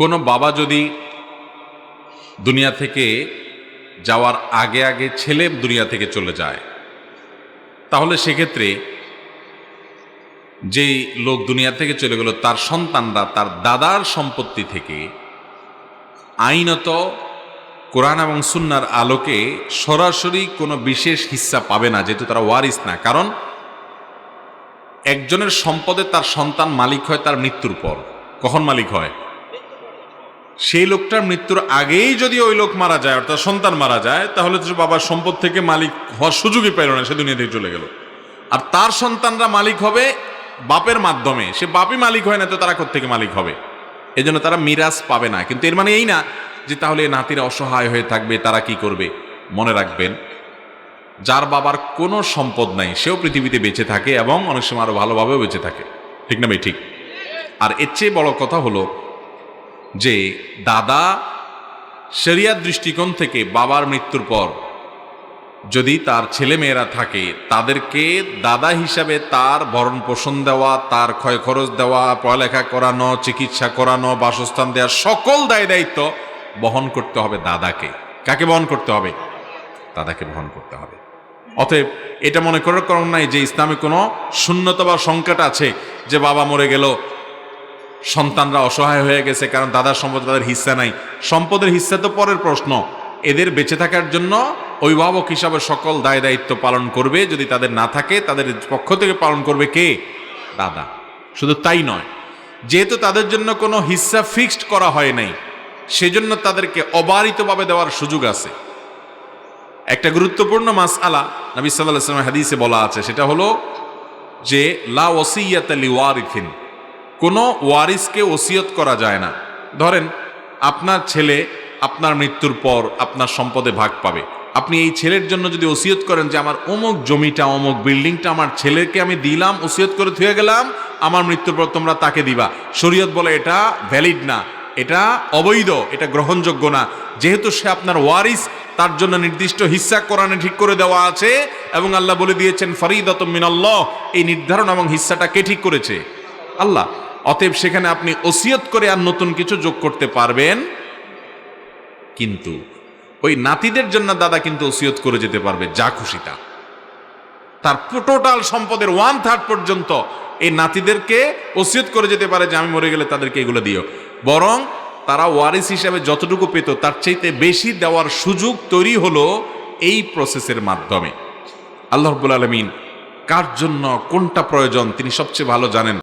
কোনো বাবা যদি দুনিয়া থেকে যাওয়ার আগে আগে ছেলে দুনিয়া থেকে চলে যায়, তাহলে সেক্ষেত্রে যেই লোক দুনিয়া থেকে চলে গেল তার সন্তানরা তার দাদার সম্পত্তি থেকে আইনত কোরআন এবং সুন্নাহর আলোকে সরাসরি কোনো বিশেষ হিস্সা পাবে না, যেহেতু তারা ওয়ারিস না। কারণ একজনের সম্পদে তার সন্তান মালিক হয় তার মৃত্যুর পর। কখন মালিক হয়? সেই লোকটার মৃত্যুর আগেই যদি ওই লোক মারা যায়, অর্থাৎ সন্তান মারা যায়, তাহলে তো বাবার সম্পদ থেকে মালিক হওয়ার সুযোগই পেল না, সে দুনিয়া থেকে চলে গেল। আর তার সন্তানরা মালিক হবে বাপের মাধ্যমে। সে বাপই মালিক হয় না, তো তারা কোত্থেকে মালিক হবে? এই জন্য তারা মিরাজ পাবে না। কিন্তু এর মানে এই না যে তাহলে নাতিরা অসহায় হয়ে থাকবে, তারা কি করবে? মনে রাখবেন, যার বাবার কোনো সম্পদ নাই সেও পৃথিবীতে বেঁচে থাকে এবং অনেক সময় আরো ভালোভাবেও বেঁচে থাকে। ঠিক না ভাই? ঠিক। আর এর চেয়ে বড় কথা হলো যে দাদা শরিয়াত দৃষ্টিকোণ থেকে বাবার মৃত্যুর পর যদি তার ছেলে মেয়েরা থাকে, তাদেরকে দাদা হিসাবে তার ভরণ পোষণ দেওয়া, তার ক্ষয় খরচ দেওয়া, পড়ালেখা করানো, চিকিৎসা করানো, বাসস্থান দেওয়া, সকল দায় দায়িত্ব বহন করতে হবে দাদাকে। কাকে বহন করতে হবে? দাদাকে বহন করতে হবে। অতএব এটা মনে করার কারণ নাই যে ইসলামে কোনো শূন্যতা বা সংকট আছে, যে বাবা মরে গেল সন্তানরা অসহায় হয়ে গেছে কারণ দাদার সম্পদ তাদের হিস্সা নাই। সম্পদের হিস্সা তো পরের প্রশ্ন। এদের বেঁচে থাকার জন্য অভিভাবক হিসাবে সকল দায় দায়িত্ব পালন করবে। যদি তাদের না থাকে, তাদের পক্ষ থেকে পালন করবে কে? দাদা। শুধু তাই নয়, যেহেতু তাদের জন্য কোনো হিস্সা ফিক্সড করা হয় নাই, সেজন্য তাদেরকে অবারিতভাবে দেওয়ার সুযোগ আছে। একটা গুরুত্বপূর্ণ মাসআলা নবী সাল্লাল্লাহু আলাইহি ওয়াসাল্লাম হাদিসে বলা আছে, সেটা হলো যে লা ওয়াসিয়াতা লিওয়ারিথিন, কোনো ওয়ারিসকে ওসিয়ত করা যায় না। ধরেন আপনার ছেলে আপনার মৃত্যুর পর আপনার সম্পদে ভাগ পাবে। আপনি এই ছেলের জন্য যদি ওসিয়ত করেন যে আমার অমুক জমিটা, অমুক বিল্ডিংটা আমার ছেলেকে আমি দিলাম, ওসিয়ত করে থুয়ে গেলাম, আমার মৃত্যুর পর তোমরা তাকে দিবা, শরীয়ত বলে এটা ভ্যালিড না, এটা অবৈধ, এটা গ্রহণযোগ্য না। যেহেতু সে আপনার ওয়ারিস, তার জন্য নির্দিষ্ট হিস্সা কোরআনে ঠিক করে দেওয়া আছে এবং আল্লাহ বলে দিয়েছেন ফরিদাতুম মিনাল্লাহ। এই নির্ধারণ এবং হিস্সাটা কে ঠিক করেছে? আল্লাহ। অতএব সেখানে আপনি ওসিয়ত করে আর নতুন কিছু যোগ করতে পারবেন, কিন্তু ওই নাতিদের জন্য দাদা কিন্তু ওসিয়ত করে যেতে পারবে যা খুশি তা। তার টোটাল সম্পদের 1/3 পর্যন্ত এই নাতিদেরকে ওসিয়ত করে যেতে পারে যে আমি মরে গেলে তাদেরকে এগুলো দিও। বরং তারা ওয়ারিস হিসাবে যতটুকু পেত তার চাইতে বেশি দেওয়ার সুযোগ তৈরি হলো এই প্রসেসের মাধ্যমে। আল্লাহ রাব্বুল আলামিন কার জন্য কোনটা প্রয়োজন তিনি সবচেয়ে ভালো জানেন।